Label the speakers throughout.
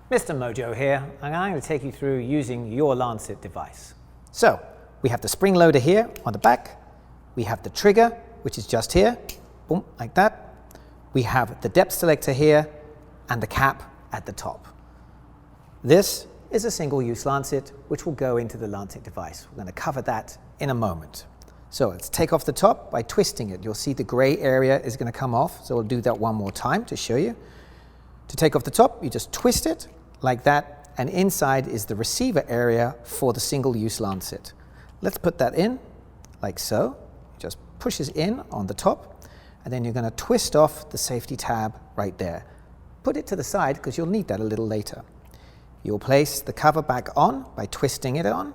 Speaker 1: Mr. Mojo here, and I'm going to take you through using your Lancet device. So, we have the spring loader here on the back, we have the trigger, which is just here, boom, like that. We have the depth selector here, and the cap at the top. This is a single-use Lancet, which will go into the Lancet device. We're going to cover that in a moment. So let's take off the top by twisting it. You'll see the gray area is going to come off, so we'll do that one more time to show you. To take off the top, you just twist it like that, and inside is the receiver area for the single-use Lancet. Let's put that in, like so. It just pushes in on the top, and then you're going to twist off the safety tab right there. Put it to the side because you'll need that a little later. You'll place the cover back on by twisting it on,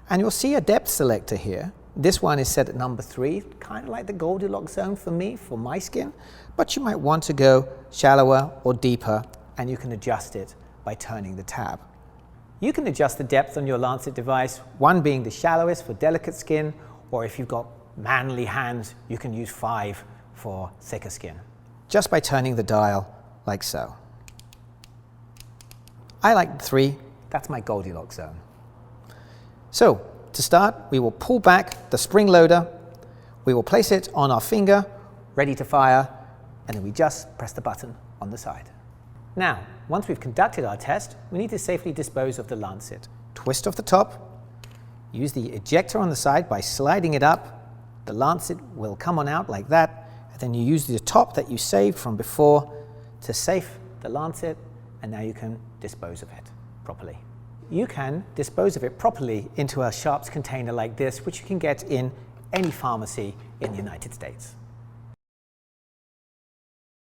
Speaker 1: and you'll see a depth selector here. This one is set at number 3, kind of like the Goldilocks zone for me, for my skin, but you might want to go shallower or deeper, and you can adjust it by turning the tab. You can adjust the depth on your Lancet device, one being the shallowest for delicate skin, or if you've got manly hands, you can use 5 for thicker skin. Just by turning the dial like so. I like 3, that's my Goldilocks zone. So, to start, we will pull back the spring loader, we will place it on our finger, ready to fire, and then we just press the button on the side. Now, once we've conducted our test, we need to safely dispose of the Lancet. Twist off the top, use the ejector on the side by sliding it up, the Lancet will come on out like that, and then you use the top that you saved from before to safe the Lancet, and now you can dispose of it properly. You can dispose of it properly into a Sharps container like this, which you can get in any pharmacy in the United States.